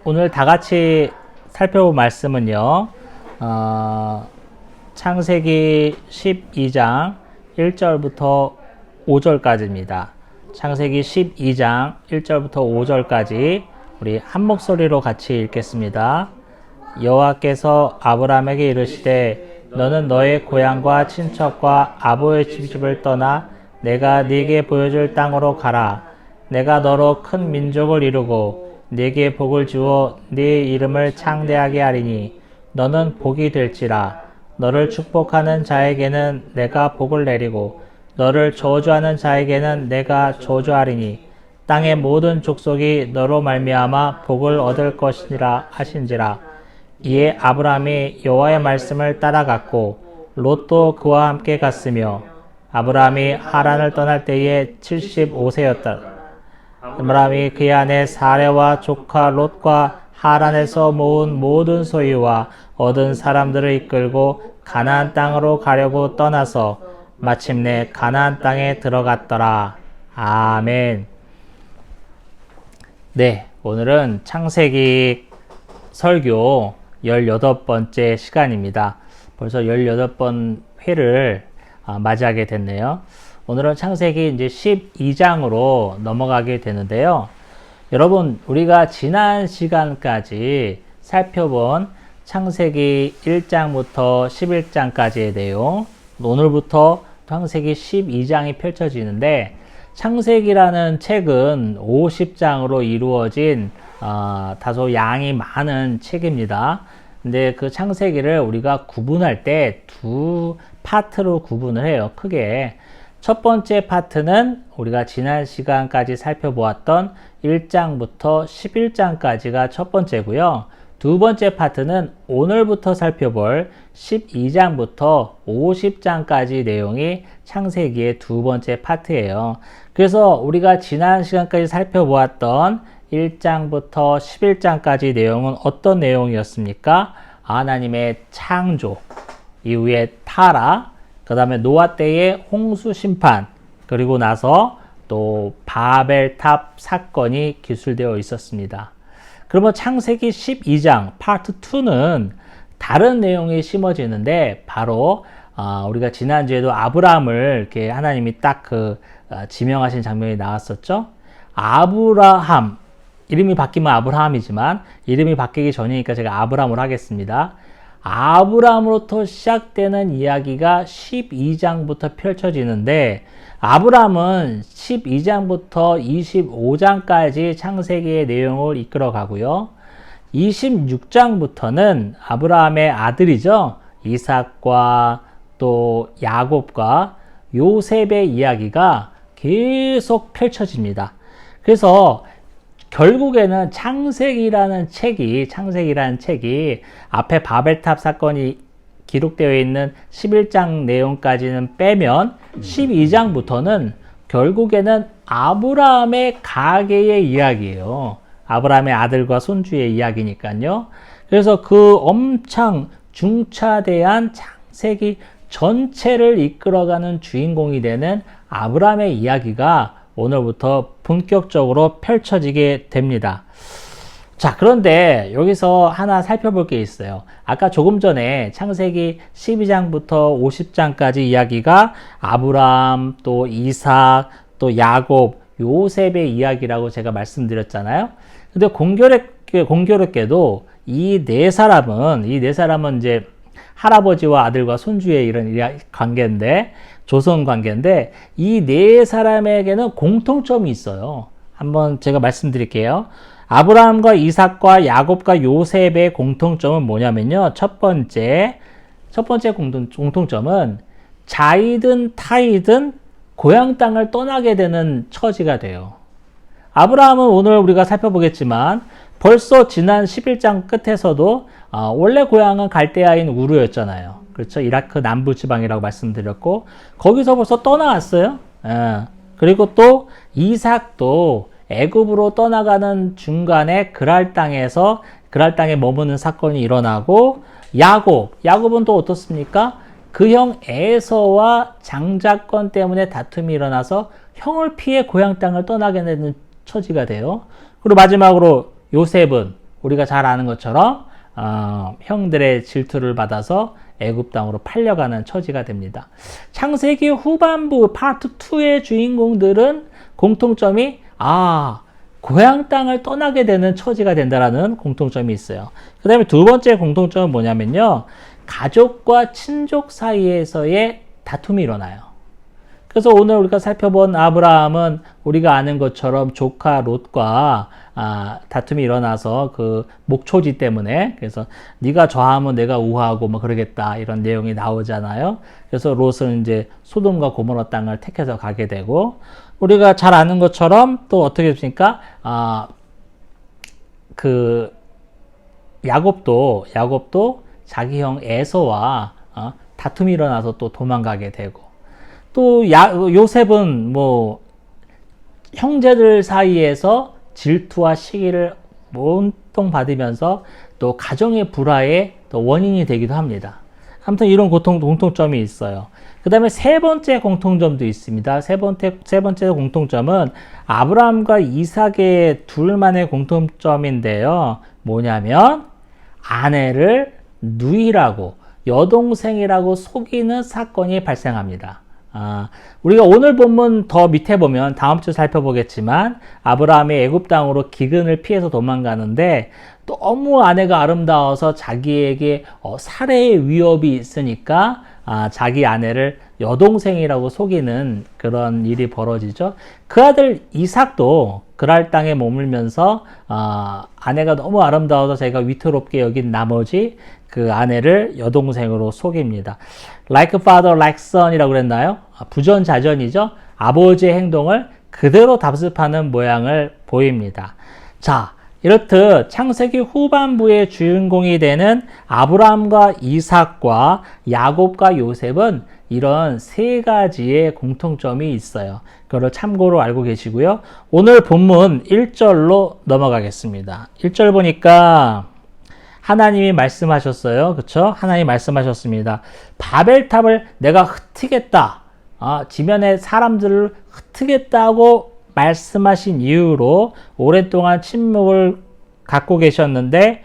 오늘 다 같이 살펴볼 말씀은요, 창세기 12장 1절부터 5절까지입니다. 창세기 12장 1절부터 5절까지 우리 한 목소리로 같이 읽겠습니다. 여호와께서 아브라함에게 이르시되 너는 너의 고향과 친척과 아버의 집을 떠나 내가 네게 보여줄 땅으로 가라. 내가 너로 큰 민족을 이루고 네게 복을 주어 네 이름을 창대하게 하리니 너는 복이 될지라. 너를 축복하는 자에게는 내가 복을 내리고 너를 저주하는 자에게는 내가 저주하리니 땅의 모든 족속이 너로 말미암아 복을 얻을 것이니라 하신지라. 이에 아브라함이 여호와의 말씀을 따라갔고 롯도 그와 함께 갔으며 아브라함이 하란을 떠날 때에 75세였다. 아브라함이 그의 아내 사레와 조카 롯과 하란에서 모은 모든 소유와 얻은 사람들을 이끌고 가나안 땅으로 가려고 떠나서 마침내 가나안 땅에 들어갔더라. 아멘. 네, 오늘은 창세기 설교 18번째 시간입니다. 벌써 18번 회를 맞이하게 됐네요. 오늘은 창세기 이제 12장으로 넘어가게 되는데요. 여러분, 우리가 지난 시간까지 살펴본 창세기 1장부터 11장까지의 내용, 오늘부터 창세기 12장이 펼쳐지는데, 창세기라는 책은 50장으로 이루어진 다소 양이 많은 책입니다. 근데 그 창세기를 우리가 구분할 때 두 파트로 구분을 해요. 크게. 첫 번째 파트는 우리가 지난 시간까지 살펴보았던 1장부터 11장까지가 첫 번째고요. 두 번째 파트는 오늘부터 살펴볼 12장부터 50장까지 내용이 창세기의 두 번째 파트예요. 그래서 우리가 지난 시간까지 살펴보았던 1장부터 11장까지 내용은 어떤 내용이었습니까? 하나님의 창조, 이후에 타락, 그 다음에 노아 때의 홍수 심판, 그리고 나서 또 바벨탑 사건이 기술되어 있었습니다. 그러면 창세기 12장 파트 2는 다른 내용이 심어지는데, 바로 우리가 지난주에도 아브라함을 이렇게 하나님이 딱 지명하신 장면이 나왔었죠. 아브라함, 이름이 바뀌면 아브라함이지만 이름이 바뀌기 전이니까 제가 아브라함으로 하겠습니다. 아브라함으로부터 시작되는 이야기가 12장부터 펼쳐지는데, 아브라함은 12장부터 25장까지 창세기의 내용을 이끌어 가고요. 26장부터는 아브라함의 아들이죠. 이삭과 또 야곱과 요셉의 이야기가 계속 펼쳐집니다. 그래서 결국에는 창세기라는 책이 앞에 바벨탑 사건이 기록되어 있는 11장 내용까지는 빼면 12장부터는 결국에는 아브라함의 가계의 이야기예요. 아브라함의 아들과 손주의 이야기니까요. 그래서 그 엄청 중차대한 창세기 전체를 이끌어가는 주인공이 되는 아브라함의 이야기가 오늘부터 본격적으로 펼쳐지게 됩니다. 자, 그런데 여기서 하나 살펴볼 게 있어요. 아까 조금 전에 창세기 12장부터 50장까지 이야기가 아브라함, 또 이삭, 또 야곱, 요셉의 이야기라고 제가 말씀드렸잖아요. 근데 공교롭게도 이 네 사람은 이제 할아버지와 아들과 손주의 이런 관계인데, 조선 관계인데, 이 네 사람에게는 공통점이 있어요. 한번 제가 말씀드릴게요. 아브라함과 이삭과 야곱과 요셉의 공통점은 뭐냐면요. 첫 번째 공통점은 자이든 타이든 고향 땅을 떠나게 되는 처지가 돼요. 아브라함은 오늘 우리가 살펴보겠지만 벌써 지난 11장 끝에서도 원래 고향은 갈대아인 우르였잖아요. 그렇죠? 이라크 남부 지방이라고 말씀드렸고, 거기서 벌써 떠나왔어요. 그리고 또 이삭도 애굽으로 떠나가는 중간에 그랄 땅에 머무는 사건이 일어나고, 야곱은 또 어떻습니까? 그 형 에서와 장자권 때문에 다툼이 일어나서 형을 피해 고향 땅을 떠나게 되는 처지가 돼요. 그리고 마지막으로 요셉은 우리가 잘 아는 것처럼 형들의 질투를 받아서 애굽 땅으로 팔려가는 처지가 됩니다. 창세기 후반부 파트 2의 주인공들은 공통점이 고향 땅을 떠나게 되는 처지가 된다라는 공통점이 있어요. 그 다음에 두 번째 공통점은 뭐냐면요. 가족과 친족 사이에서의 다툼이 일어나요. 그래서 오늘 우리가 살펴본 아브라함은 우리가 아는 것처럼 조카 롯과 다툼이 일어나서 그 목초지 때문에, 그래서 네가 좌하면 내가 우하고 뭐 그러겠다 이런 내용이 나오잖아요. 그래서 롯은 이제 소돔과 고모라 땅을 택해서 가게 되고, 우리가 잘 아는 것처럼 또 어떻게 됐습니까? 그 야곱도 자기 형 에서와 다툼이 일어나서 또 도망가게 되고, 또 요셉은 뭐 형제들 사이에서 질투와 시기를 온통 받으면서 또 가정의 불화의 또 원인이 되기도 합니다. 아무튼 이런 공통점이 있어요. 그 다음에 세 번째 공통점도 있습니다. 세 번째 공통점은 아브라함과 이삭의 둘만의 공통점인데요. 뭐냐면 아내를 누이라고, 여동생이라고 속이는 사건이 발생합니다. 우리가 오늘 본문 더 밑에 보면 다음 주 살펴보겠지만 아브라함이 애굽 땅으로 기근을 피해서 도망가는데 너무 아내가 아름다워서 자기에게 살해의 위협이 있으니까 자기 아내를 여동생이라고 속이는 그런 일이 벌어지죠. 그 아들 이삭도 그랄 땅에 머물면서 아내가 너무 아름다워서 자기가 위태롭게 여긴 나머지 그 아내를 여동생으로 속입니다. Like father, like son이라고 그랬나요? 부전자전이죠. 아버지의 행동을 그대로 답습하는 모양을 보입니다. 자, 이렇듯 창세기 후반부의 주인공이 되는 아브라함과 이삭과 야곱과 요셉은 이런 세 가지의 공통점이 있어요. 그걸 참고로 알고 계시고요. 오늘 본문 1절로 넘어가겠습니다. 1절 보니까 하나님이 말씀하셨어요. 그렇죠? 하나님이 말씀하셨습니다. 바벨탑을 내가 흩트겠다. 지면의 사람들을 흩트겠다고 말씀하신 이유로 오랫동안 침묵을 갖고 계셨는데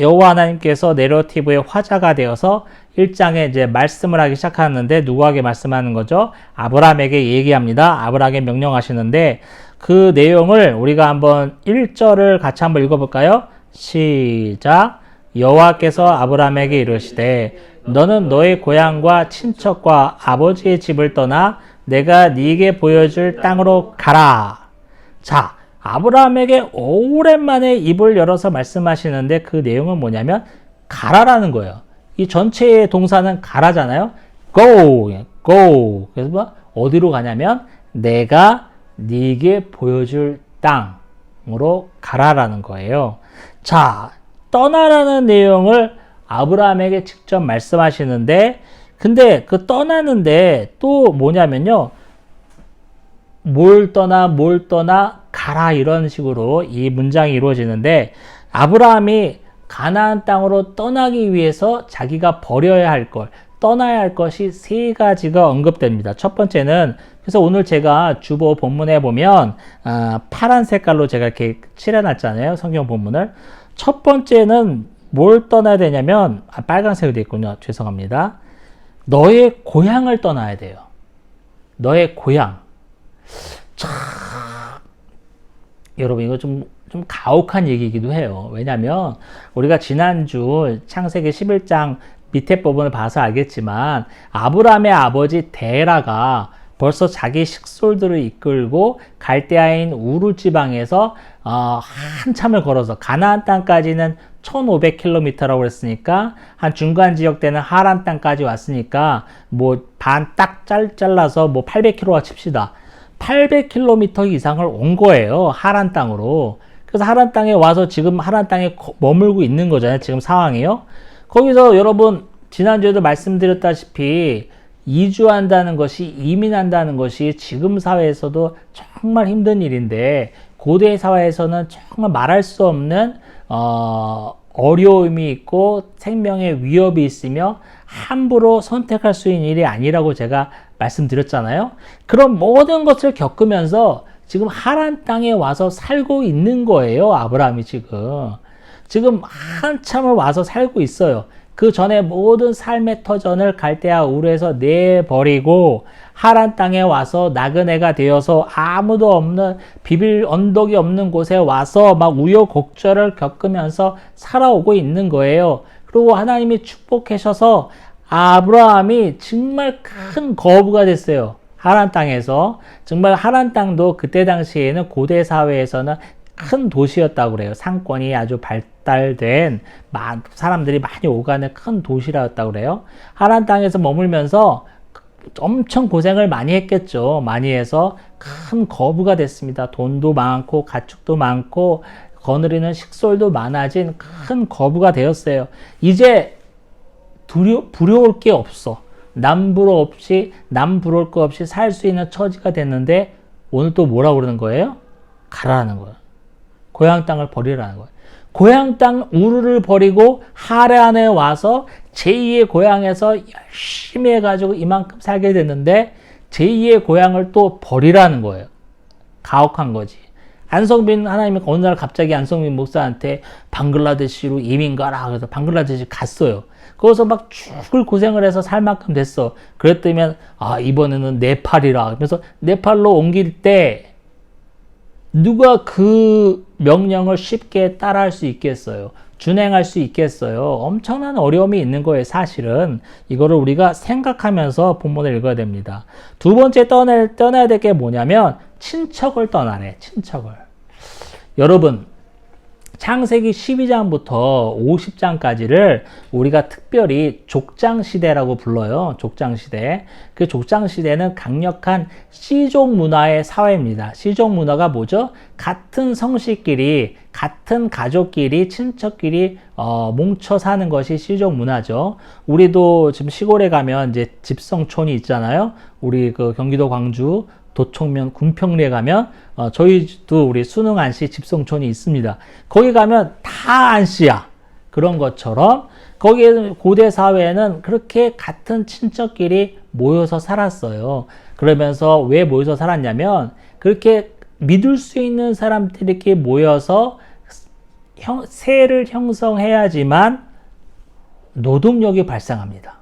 여호와 하나님께서 내러티브의 화자가 되어서 1장에 이제 말씀을 하기 시작하는데 누구에게 말씀하는 거죠? 아브라함에게 얘기합니다. 아브라함에게 명령하시는데 그 내용을 우리가 한번 1절을 같이 한번 읽어볼까요? 시작. 여호와께서 아브라함에게 이르시되 너는 너의 고향과 친척과 아버지의 집을 떠나 내가 네게 보여줄 땅으로 가라. 자, 아브라함에게 오랜만에 입을 열어서 말씀하시는데 그 내용은 뭐냐면 가라라는 거예요. 이 전체의 동사는 가라잖아요. go. 그래서 뭐 어디로 가냐면 내가 네게 보여줄 땅으로 가라라는 거예요. 자, 떠나라는 내용을 아브라함에게 직접 말씀하시는데, 근데 그 떠나는데 또 뭐냐면요. 뭘 떠나 가라 이런 식으로 이 문장이 이루어지는데 아브라함이 가나안 땅으로 떠나기 위해서 자기가 버려야 할 것, 떠나야 할 것이 세 가지가 언급됩니다. 첫 번째는 그래서 오늘 제가 주보 본문에 보면 파란 색깔로 제가 이렇게 칠해놨잖아요. 성경 본문을. 첫 번째는 뭘 떠나야 되냐면 빨간색으로 되어 있군요. 죄송합니다. 너의 고향을 떠나야 돼요. 너의 고향. 참 여러분 이거 좀 가혹한 얘기이기도 해요. 왜냐하면 우리가 지난주 창세기 11장 밑에 부분을 봐서 알겠지만 아브라함의 아버지 데라가 벌써 자기 식솔들을 이끌고 갈대아인 우르 지방에서 한참을 걸어서 가나안 땅까지는 1500km라고 했으니까 한 중간 지역 되는 하란 땅까지 왔으니까 뭐 반 딱 잘라서 뭐 800km가 칩시다. 800km 이상을 온 거예요. 하란 땅으로. 그래서 하란 땅에 와서 지금 하란 땅에 머물고 있는 거잖아요. 지금 상황이요. 거기서 여러분 지난주에도 말씀드렸다시피 이주한다는 것이, 이민한다는 것이 지금 사회에서도 정말 힘든 일인데 고대 사회에서는 정말 말할 수 없는 어려움이 있고 생명의 위협이 있으며 함부로 선택할 수 있는 일이 아니라고 제가 말씀드렸잖아요. 그런 모든 것을 겪으면서 지금 하란 땅에 와서 살고 있는 거예요. 아브라함이 지금. 지금 한참을 와서 살고 있어요. 그 전에 모든 삶의 터전을 갈대아 우르에서 내버리고 하란 땅에 와서 나그네가 되어서 아무도 없는 비빌 언덕이 없는 곳에 와서 막 우여곡절을 겪으면서 살아오고 있는 거예요. 그리고 하나님이 축복하셔서 아브라함이 정말 큰 거부가 됐어요. 하란 땅에서. 정말 하란 땅도 그때 당시에는 고대 사회에서는 큰 도시였다고 그래요. 상권이 아주 발달된 사람들이 많이 오가는 큰 도시라였다고 그래요. 하란 땅에서 머물면서 엄청 고생을 많이 했겠죠. 많이 해서 큰 거부가 됐습니다. 돈도 많고 가축도 많고 거느리는 식솔도 많아진 큰 거부가 되었어요. 이제 부러울 게 없어. 남 부러울 거 없이 살 수 있는 처지가 됐는데 오늘 또 뭐라고 그러는 거예요? 가라는 거예요. 고향 땅을 버리라는 거예요. 고향 땅 우르를 버리고 하란에 와서 제2의 고향에서 열심히 해가지고 이만큼 살게 됐는데 제2의 고향을 또 버리라는 거예요. 가혹한 거지. 안성빈 하나님이 어느 날 갑자기 안성빈 목사한테 방글라데시로 이민 가라. 그래서 방글라데시 갔어요. 거기서 막 죽을 고생을 해서 살 만큼 됐어. 그랬더니 이번에는 네팔이라. 그래서 네팔로 옮길 때 누가 그 명령을 쉽게 따라할 수 있겠어요? 준행할 수 있겠어요? 엄청난 어려움이 있는 거예요, 사실은. 이거를 우리가 생각하면서 본문을 읽어야 됩니다. 두 번째 떠나야 될 게 뭐냐면, 친척을 떠나네, 친척을. 여러분, 창세기 12장부터 50장까지를 우리가 특별히 족장시대라고 불러요. 족장시대. 그 족장시대는 강력한 씨족 문화의 사회입니다. 씨족 문화가 뭐죠? 같은 성씨끼리, 같은 가족끼리, 친척끼리 뭉쳐 사는 것이 씨족 문화죠. 우리도 지금 시골에 가면 이제 집성촌이 있잖아요. 우리 그 경기도 광주 도청면 군평리에 가면 저희도 우리 순흥 안씨 집성촌이 있습니다. 거기 가면 다 안씨야. 그런 것처럼 거기에 고대 사회에는 그렇게 같은 친척끼리 모여서 살았어요. 그러면서 왜 모여서 살았냐면 그렇게 믿을 수 있는 사람들이 이렇게 모여서 세를 형성해야지만 노동력이 발생합니다.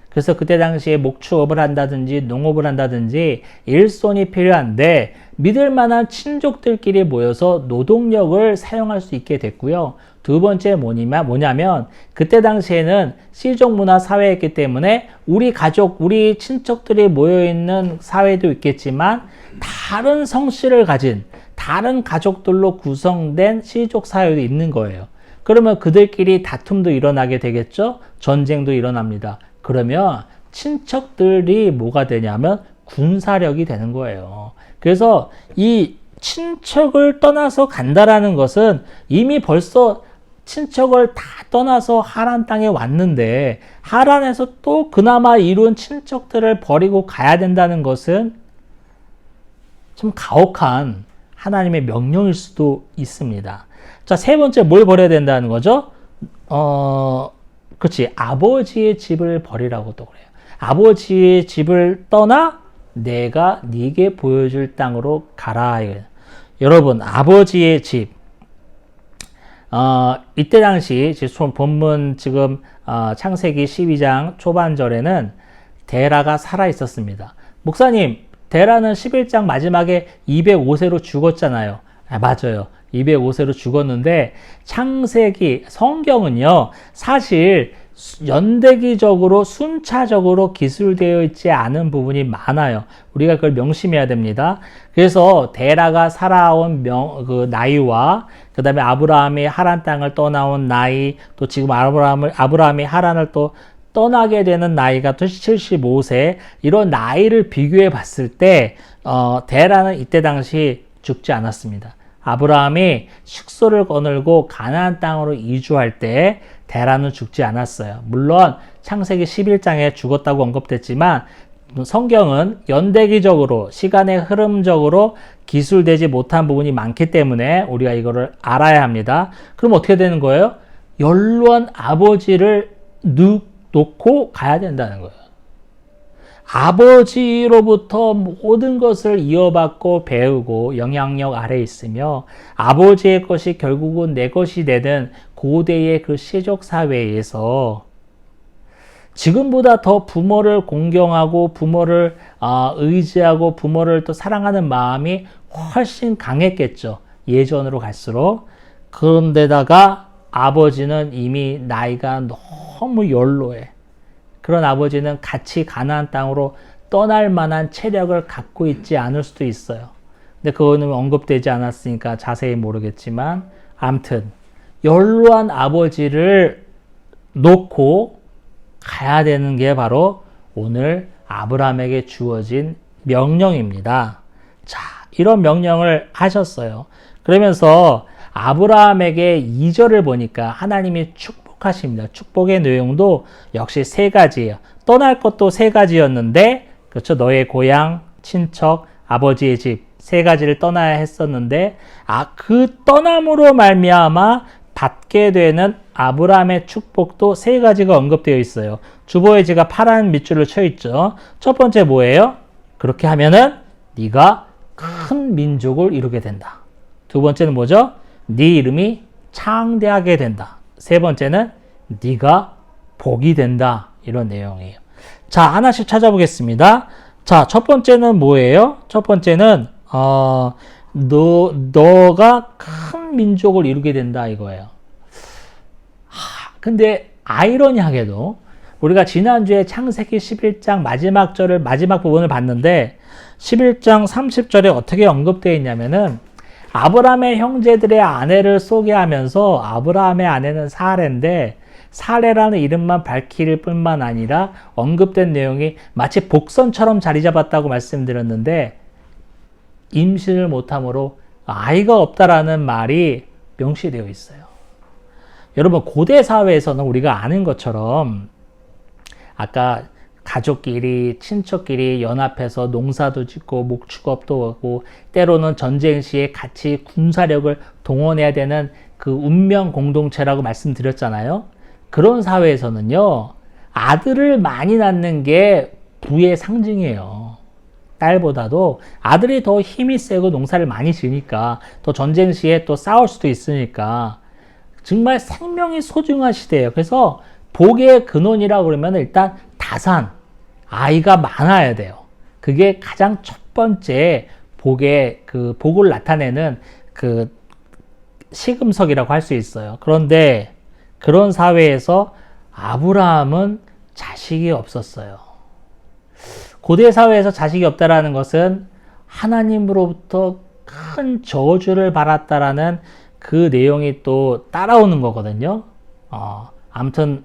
그래서 그때 당시에 목축업을 한다든지 농업을 한다든지 일손이 필요한데 믿을 만한 친족들끼리 모여서 노동력을 사용할 수 있게 됐고요. 두 번째 뭐냐면 그때 당시에는 씨족 문화 사회였기 때문에 우리 가족, 우리 친척들이 모여있는 사회도 있겠지만 다른 성씨를 가진 다른 가족들로 구성된 씨족 사회도 있는 거예요. 그러면 그들끼리 다툼도 일어나게 되겠죠? 전쟁도 일어납니다. 그러면 친척들이 뭐가 되냐면 군사력이 되는 거예요. 그래서 이 친척을 떠나서 간다라는 것은 이미 벌써 친척을 다 떠나서 하란 땅에 왔는데 하란에서 또 그나마 이룬 친척들을 버리고 가야 된다는 것은 좀 가혹한 하나님의 명령일 수도 있습니다. 자, 세 번째 뭘 버려야 된다는 거죠? 그렇지. 아버지의 집을 버리라고 또 그래요. 아버지의 집을 떠나 내가 네게 보여줄 땅으로 가라. 여러분, 아버지의 집. 이때 당시 본문 지금 창세기 12장 초반절에는 데라가 살아 있었습니다. 목사님, 데라는 11장 마지막에 205세로 죽었잖아요. 맞아요. 205세로 죽었는데 창세기 성경은요 사실 연대기적으로 순차적으로 기술되어 있지 않은 부분이 많아요. 우리가 그걸 명심해야 됩니다. 그래서 데라가 살아온 그 나이와 그 다음에 아브라함이 하란 땅을 떠나온 나이, 또 지금 아브라함이 하란을 또 떠나게 되는 나이가 또 75세, 이런 나이를 비교해 봤을 때 데라는 이때 당시 죽지 않았습니다. 아브라함이 식소를 거늘고 가나안 땅으로 이주할 때 데라는 죽지 않았어요. 물론 창세기 11장에 죽었다고 언급됐지만 성경은 연대기적으로 시간의 흐름적으로 기술되지 못한 부분이 많기 때문에 우리가 이거를 알아야 합니다. 그럼 어떻게 되는 거예요? 연로한 아버지를 놓고 가야 된다는 거예요. 아버지로부터 모든 것을 이어받고 배우고 영향력 아래에 있으며 아버지의 것이 결국은 내 것이 되는 고대의 그 시족 사회에서 지금보다 더 부모를 공경하고 부모를 의지하고 부모를 또 사랑하는 마음이 훨씬 강했겠죠. 예전으로 갈수록. 그런데다가 아버지는 이미 나이가 너무 연로해. 그런 아버지는 같이 가나안 땅으로 떠날 만한 체력을 갖고 있지 않을 수도 있어요. 근데 그거는 언급되지 않았으니까 자세히 모르겠지만 암튼 연로한 아버지를 놓고 가야 되는 게 바로 오늘 아브라함에게 주어진 명령입니다. 자, 이런 명령을 하셨어요. 그러면서 아브라함에게 2절을 보니까 하나님이 축복하십니다. 축복의 내용도 역시 3가지예요. 떠날 것도 3가지였는데, 그렇죠. 너의 고향, 친척, 아버지의 집 3가지를 떠나야 했었는데, 그 떠남으로 말미암아 받게 되는 아브라함의 축복도 3가지가 언급되어 있어요. 주보에 제가 파란 밑줄을 쳐 있죠. 첫 번째 뭐예요? 그렇게 하면은 네가 큰 민족을 이루게 된다. 두 번째는 뭐죠? 네 이름이 창대하게 된다. 세 번째는 네가 복이 된다. 이런 내용이에요. 자, 하나씩 찾아보겠습니다. 자, 첫 번째는 뭐예요? 첫 번째는 너가 큰 민족을 이루게 된다 이거예요. 근데 아이러니하게도 우리가 지난주에 창세기 11장 마지막 부분을 봤는데 11장 30절에 어떻게 언급되어 있냐면은 아브라함의 형제들의 아내를 소개하면서 아브라함의 아내는 사레인데 사레라는 이름만 밝힐 뿐만 아니라 언급된 내용이 마치 복선처럼 자리 잡았다고 말씀드렸는데 임신을 못함으로 아이가 없다라는 말이 명시되어 있어요. 여러분 고대 사회에서는 우리가 아는 것처럼 아까 가족끼리 친척끼리 연합해서 농사도 짓고 목축업도 하고 때로는 전쟁 시에 같이 군사력을 동원해야 되는 그 운명 공동체라고 말씀드렸잖아요. 그런 사회에서는요 아들을 많이 낳는 게 부의 상징이에요. 딸보다도 아들이 더 힘이 세고 농사를 많이 지니까 또 전쟁 시에 또 싸울 수도 있으니까 정말 생명이 소중한 시대예요. 그래서 복의 근원이라고 그러면 일단 다산, 아이가 많아야 돼요. 그게 가장 첫 번째 복을 나타내는 그 시금석이라고 할 수 있어요. 그런데 그런 사회에서 아브라함은 자식이 없었어요. 고대 사회에서 자식이 없다라는 것은 하나님으로부터 큰 저주를 받았다라는 그 내용이 또 따라오는 거거든요. 아무튼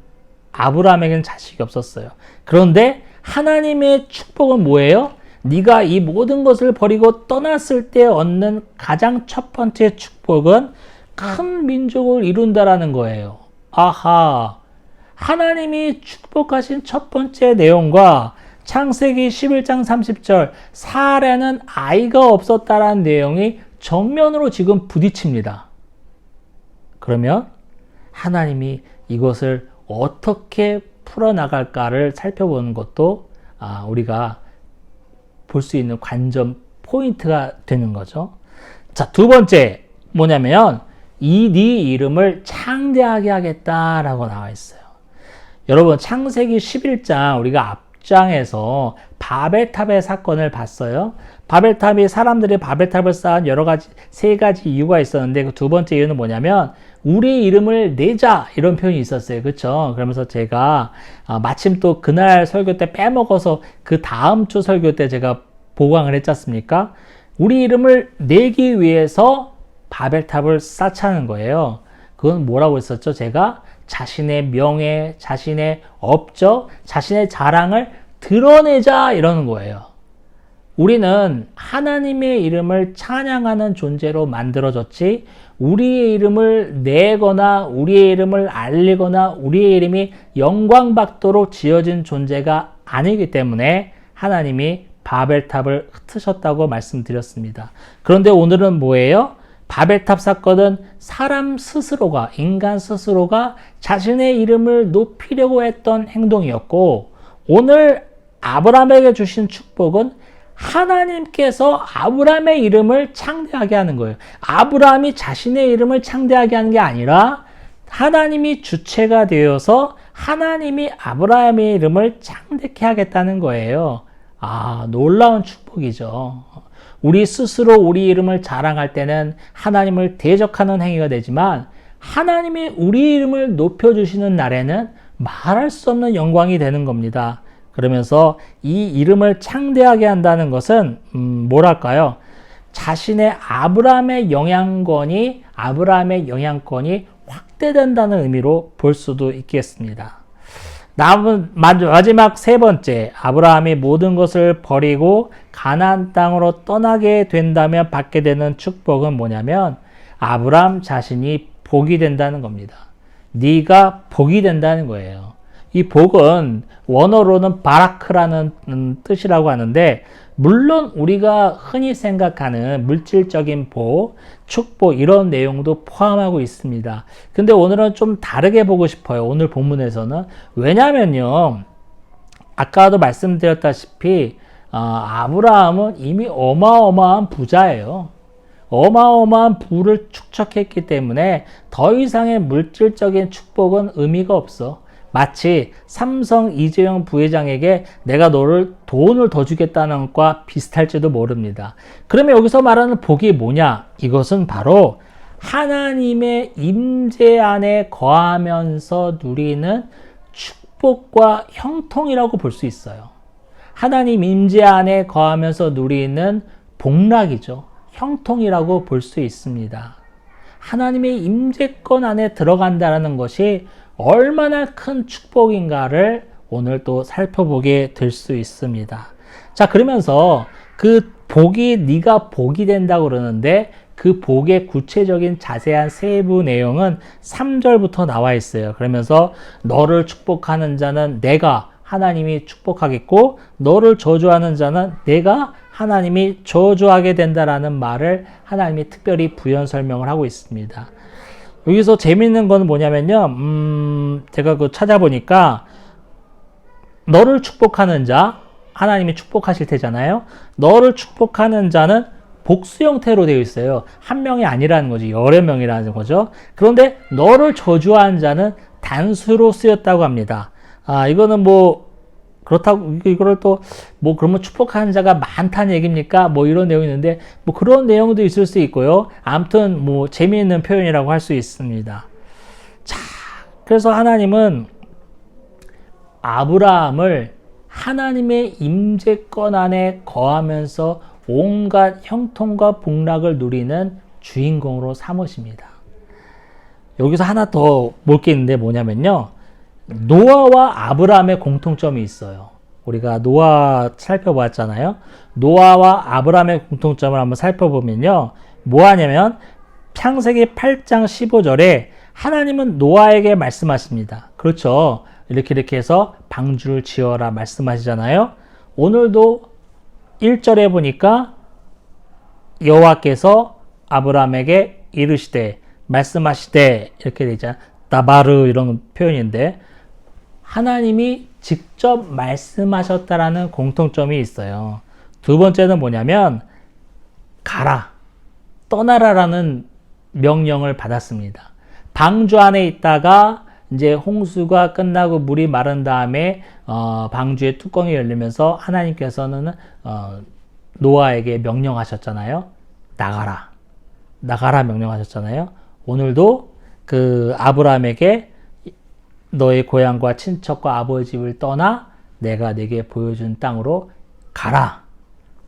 아브라함에게는 자식이 없었어요. 그런데 하나님의 축복은 뭐예요? 네가 이 모든 것을 버리고 떠났을 때 얻는 가장 첫 번째 축복은 큰 민족을 이룬다라는 거예요. 아하, 하나님이 축복하신 첫 번째 내용과 창세기 11장 30절 사레는 아이가 없었다라는 내용이 정면으로 지금 부딪힙니다. 그러면 하나님이 이것을 어떻게 풀어나갈까를 살펴보는 것도 우리가 볼 수 있는 관점 포인트가 되는 거죠. 자, 두 번째 뭐냐면 네 이름을 창대하게 하겠다라고 나와 있어요. 여러분 창세기 11장 우리가 앞장에서 바벨탑의 사건을 봤어요. 바벨탑이 사람들이 바벨탑을 쌓은 세 가지 이유가 있었는데 그 두 번째 이유는 뭐냐면 우리 이름을 내자 이런 표현이 있었어요. 그렇죠? 그러면서 제가 마침 또 그날 설교 때 빼먹어서 그 다음 주 설교 때 제가 보강을 했지 않습니까? 우리 이름을 내기 위해서 바벨탑을 쌓자는 거예요. 그건 뭐라고 했었죠? 제가 자신의 명예, 자신의 업적, 자신의 자랑을 드러내자 이러는 거예요. 우리는 하나님의 이름을 찬양하는 존재로 만들어졌지 우리의 이름을 내거나 우리의 이름을 알리거나 우리의 이름이 영광받도록 지어진 존재가 아니기 때문에 하나님이 바벨탑을 흩으셨다고 말씀드렸습니다. 그런데 오늘은 뭐예요? 바벨탑 사건은 인간 스스로가 자신의 이름을 높이려고 했던 행동이었고 오늘 아브라함에게 주신 축복은 하나님께서 아브라함의 이름을 창대하게 하는 거예요. 아브라함이 자신의 이름을 창대하게 하는 게 아니라 하나님이 주체가 되어서 하나님이 아브라함의 이름을 창대케 하겠다는 거예요. 아, 놀라운 축복이죠. 우리 스스로 우리 이름을 자랑할 때는 하나님을 대적하는 행위가 되지만 하나님이 우리 이름을 높여주시는 날에는 말할 수 없는 영광이 되는 겁니다. 그러면서 이 이름을 창대하게 한다는 것은 뭐랄까요? 자신의 아브라함의 영향권이 확대된다는 의미로 볼 수도 있겠습니다. 마지막 세 번째, 아브라함이 모든 것을 버리고 가나안 땅으로 떠나게 된다면 받게 되는 축복은 뭐냐면 아브라함 자신이 복이 된다는 겁니다. 네가 복이 된다는 거예요. 이 복은 원어로는 바라크라는 뜻이라고 하는데 물론 우리가 흔히 생각하는 물질적인 복, 축복 이런 내용도 포함하고 있습니다. 근데 오늘은 좀 다르게 보고 싶어요. 오늘 본문에서는. 왜냐면요. 아까도 말씀드렸다시피 아브라함은 이미 어마어마한 부자예요. 어마어마한 부를 축적했기 때문에 더 이상의 물질적인 축복은 의미가 없어. 마치 삼성 이재용 부회장에게 내가 너를 돈을 더 주겠다는 것과 비슷할지도 모릅니다. 그러면 여기서 말하는 복이 뭐냐? 이것은 바로 하나님의 임재 안에 거하면서 누리는 축복과 형통이라고 볼 수 있어요. 하나님 임재 안에 거하면서 누리는 복락이죠. 형통이라고 볼 수 있습니다. 하나님의 임재권 안에 들어간다는 것이 얼마나 큰 축복인가를 오늘 또 살펴보게 될 수 있습니다. 자, 그러면서 그 복이 네가 복이 된다고 그러는데 그 복의 구체적인 자세한 세부 내용은 3절부터 나와 있어요. 그러면서 너를 축복하는 자는 내가 하나님이 축복하겠고 너를 저주하는 자는 내가 하나님이 저주하게 된다라는 말을 하나님이 특별히 부연 설명을 하고 있습니다. 여기서 재미있는 건 뭐냐면요. 제가 찾아보니까 너를 축복하는 자, 하나님이 축복하실 테잖아요. 너를 축복하는 자는 복수 형태로 되어 있어요. 한 명이 아니라는 거죠. 여러 명이라는 거죠. 그런데 너를 저주하는 자는 단수로 쓰였다고 합니다. 이거는 그렇다고, 이거를 또, 그러면 축복하는 자가 많다는 얘기입니까? 이런 내용이 있는데, 그런 내용도 있을 수 있고요. 아무튼, 재미있는 표현이라고 할 수 있습니다. 자, 그래서 하나님은 아브라함을 하나님의 임재권 안에 거하면서 온갖 형통과 복락을 누리는 주인공으로 삼으십니다. 여기서 하나 더 볼 게 있는데 뭐냐면요. 노아와 아브라함의 공통점이 있어요. 우리가 노아 살펴봤잖아요. 노아와 아브라함의 공통점을 한번 살펴보면요. 뭐하냐면 창세기 8장 15절에 하나님은 노아에게 말씀하십니다. 그렇죠. 이렇게 해서 방주를 지어라 말씀하시잖아요. 오늘도 1절에 보니까 여호와께서 아브라함에게 이르시되 말씀하시되 이렇게 되잖아요. 다바르 이런 표현인데 하나님이 직접 말씀하셨다라는 공통점이 있어요. 두 번째는 뭐냐면 가라, 떠나라라는 명령을 받았습니다. 방주 안에 있다가 이제 홍수가 끝나고 물이 마른 다음에 방주의 뚜껑이 열리면서 하나님께서는 노아에게 명령하셨잖아요. 나가라 명령하셨잖아요. 오늘도 그 아브라함에게 너의 고향과 친척과 아버지 집을 떠나 내가 네게 보여준 땅으로 가라.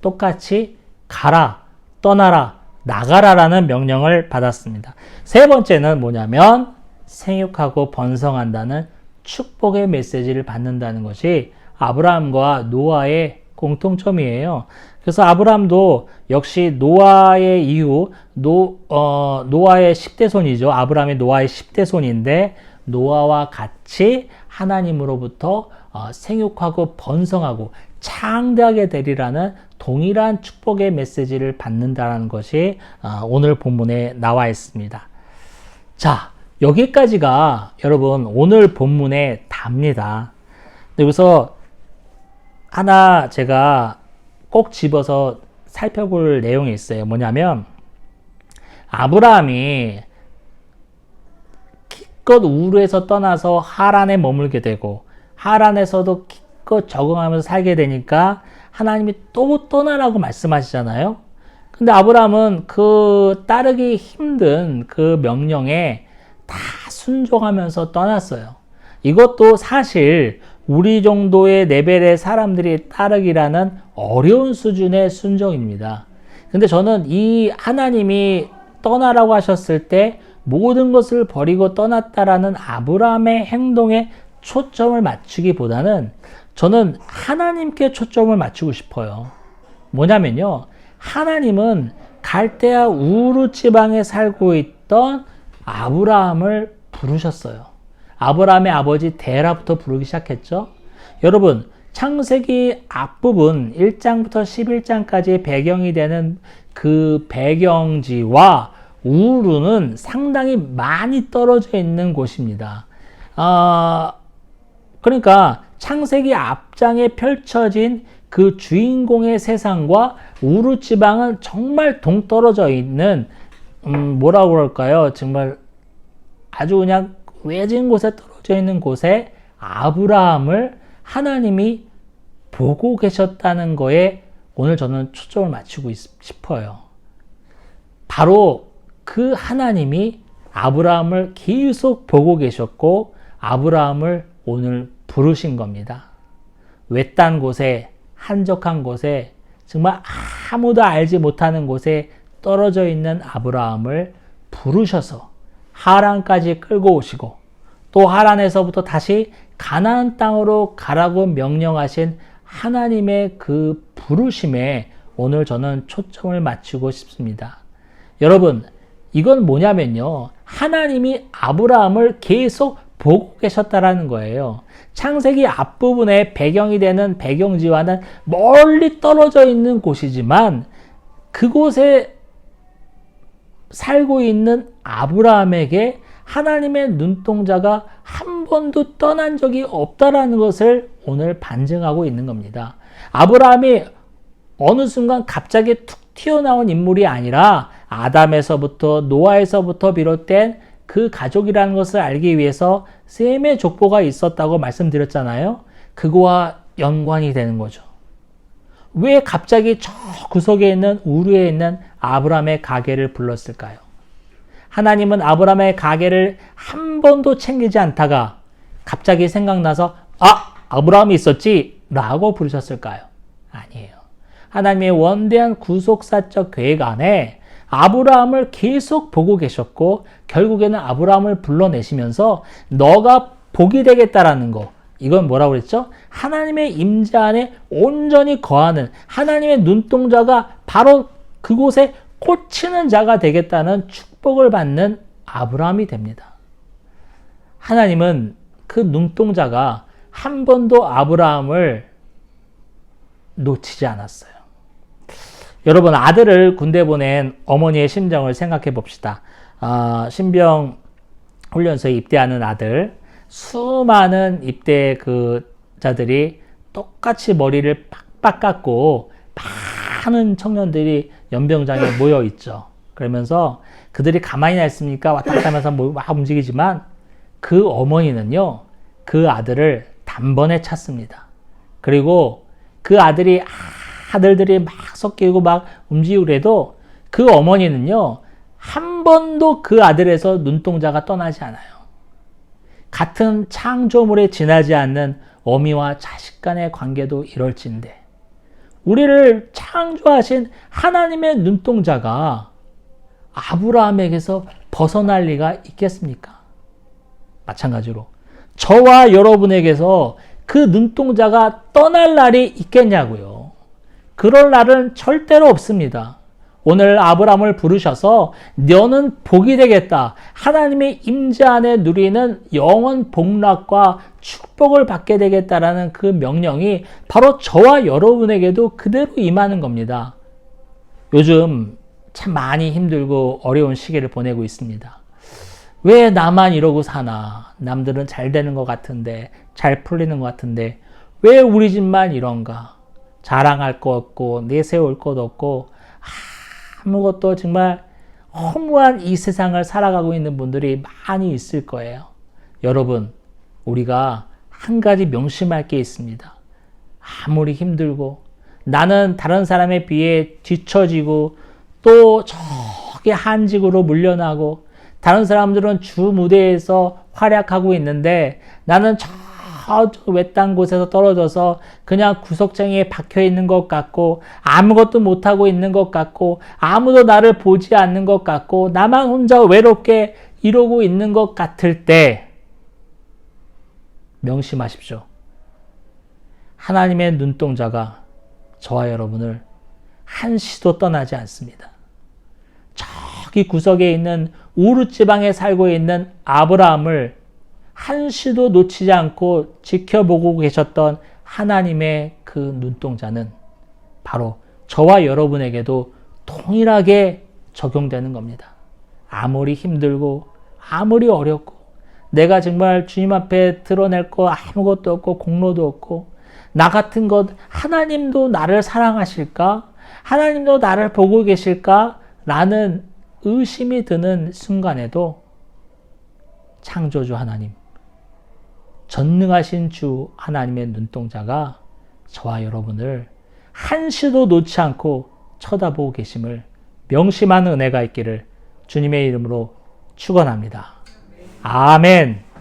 똑같이 가라, 떠나라, 나가라라는 명령을 받았습니다. 세 번째는 뭐냐면 생육하고 번성한다는 축복의 메시지를 받는다는 것이 아브라함과 노아의 공통점이에요. 그래서 아브라함도 역시 노아의 이후 노아의 10대 손이죠. 아브라함이 노아의 10대 손인데 노아와 같이 하나님으로부터 생육하고 번성하고 창대하게 되리라는 동일한 축복의 메시지를 받는다는 것이 오늘 본문에 나와 있습니다. 자, 여기까지가 여러분 오늘 본문의 답니다. 여기서 하나 제가 꼭 집어서 살펴볼 내용이 있어요. 뭐냐면 아브라함이 기껏 우르에서 떠나서 하란에 머물게 되고 하란에서도 기껏 적응하면서 살게 되니까 하나님이 또 떠나라고 말씀하시잖아요. 근데 아브라함은 그 따르기 힘든 그 명령에 다 순종하면서 떠났어요. 이것도 사실 우리 정도의 레벨의 사람들이 따르기라는 어려운 수준의 순종입니다. 근데 저는 이 하나님이 떠나라고 하셨을 때 모든 것을 버리고 떠났다라는 아브라함의 행동에 초점을 맞추기보다는 저는 하나님께 초점을 맞추고 싶어요. 뭐냐면요. 하나님은 갈대아 우르 지방에 살고 있던 아브라함을 부르셨어요. 아브라함의 아버지 데라부터 부르기 시작했죠. 여러분, 창세기 앞부분 1장부터 11장까지 배경이 되는 그 배경지와 우르는 상당히 많이 떨어져 있는 곳입니다. 그러니까 창세기 앞장에 펼쳐진 그 주인공의 세상과 우르 지방은 정말 동떨어져 있는 뭐라고 그럴까요? 정말 아주 그냥 외진 곳에 떨어져 있는 곳에 아브라함을 하나님이 보고 계셨다는 거에 오늘 저는 초점을 맞추고 싶어요. 바로 그 하나님이 아브라함을 계속 보고 계셨고 아브라함을 오늘 부르신 겁니다. 외딴 곳에 한적한 곳에 정말 아무도 알지 못하는 곳에 떨어져 있는 아브라함을 부르셔서 하란까지 끌고 오시고 또 하란에서부터 다시 가나안 땅으로 가라고 명령하신 하나님의 그 부르심에 오늘 저는 초점을 맞추고 싶습니다. 여러분, 이건 뭐냐면요. 하나님이 아브라함을 계속 보고 계셨다라는 거예요. 창세기 앞부분에 배경이 되는 배경지와는 멀리 떨어져 있는 곳이지만 그곳에 살고 있는 아브라함에게 하나님의 눈동자가 한 번도 떠난 적이 없다라는 것을 오늘 반증하고 있는 겁니다. 아브라함이 어느 순간 갑자기 툭 튀어나온 인물이 아니라 아담에서부터 노아에서부터 비롯된 그 가족이라는 것을 알기 위해서 셈의 족보가 있었다고 말씀드렸잖아요. 그거와 연관이 되는 거죠. 왜 갑자기 저 구석에 있는 우르에 있는 아브라함의 가게를 불렀을까요? 하나님은 아브라함의 가게를 한 번도 챙기지 않다가 갑자기 생각나서 아브라함이 있었지 라고 부르셨을까요? 아니에요. 하나님의 원대한 구속사적 계획 안에 아브라함을 계속 보고 계셨고 결국에는 아브라함을 불러내시면서 너가 복이 되겠다라는 거, 이건 뭐라고 그랬죠? 하나님의 임재 안에 온전히 거하는 하나님의 눈동자가 바로 그곳에 꽂히는 자가 되겠다는 축복을 받는 아브라함이 됩니다. 하나님은 그 눈동자가 한 번도 아브라함을 놓치지 않았어요. 여러분, 아들을 군대 보낸 어머니의 심정을 생각해 봅시다. 신병 훈련소에 입대하는 아들, 수많은 입대 자들이 똑같이 머리를 빡빡 깎고 많은 청년들이 연병장에 모여 있죠. 그러면서 그들이 가만히 나 있습니까? 왔다 갔다 하면서 막 움직이지만 그 어머니는요, 그 아들을 단번에 찾습니다. 그리고 그 아들들이 막 섞이고 막 움직이고 그래도 그 어머니는요, 한 번도 그 아들에서 눈동자가 떠나지 않아요. 같은 창조물에 지나지 않는 어미와 자식 간의 관계도 이럴진데 우리를 창조하신 하나님의 눈동자가 아브라함에게서 벗어날 리가 있겠습니까? 마찬가지로 저와 여러분에게서 그 눈동자가 떠날 날이 있겠냐고요. 그럴 날은 절대로 없습니다. 오늘 아브라함을 부르셔서 너는 복이 되겠다. 하나님의 임재 안에 누리는 영원 복락과 축복을 받게 되겠다라는 그 명령이 바로 저와 여러분에게도 그대로 임하는 겁니다. 요즘 참 많이 힘들고 어려운 시기를 보내고 있습니다. 왜 나만 이러고 사나? 남들은 잘 되는 것 같은데, 잘 풀리는 것 같은데 왜 우리 집만 이런가? 자랑할 것 없고 내세울 것 없고 아무것도 정말 허무한 이 세상을 살아가고 있는 분들이 많이 있을 거예요. 여러분, 우리가 한 가지 명심할 게 있습니다. 아무리 힘들고 나는 다른 사람에 비해 뒤처지고 또 저기 한직으로 물려나고 다른 사람들은 주 무대에서 활약하고 있는데 나는 저 외딴 곳에서 떨어져서 그냥 구석탱이에 박혀 있는 것 같고 아무것도 못하고 있는 것 같고 아무도 나를 보지 않는 것 같고 나만 혼자 외롭게 이러고 있는 것 같을 때 명심하십시오. 하나님의 눈동자가 저와 여러분을 한시도 떠나지 않습니다. 저기 구석에 있는 우르 지방에 살고 있는 아브라함을 한시도 놓치지 않고 지켜보고 계셨던 하나님의 그 눈동자는 바로 저와 여러분에게도 동일하게 적용되는 겁니다. 아무리 힘들고 아무리 어렵고 내가 정말 주님 앞에 드러낼 거 아무것도 없고 공로도 없고 나 같은 것 하나님도 나를 사랑하실까? 하나님도 나를 보고 계실까? 라는 의심이 드는 순간에도 창조주 하나님, 전능하신 주 하나님의 눈동자가 저와 여러분을 한시도 놓지 않고 쳐다보고 계심을 명심하는 은혜가 있기를 주님의 이름으로 축원합니다. 아멘.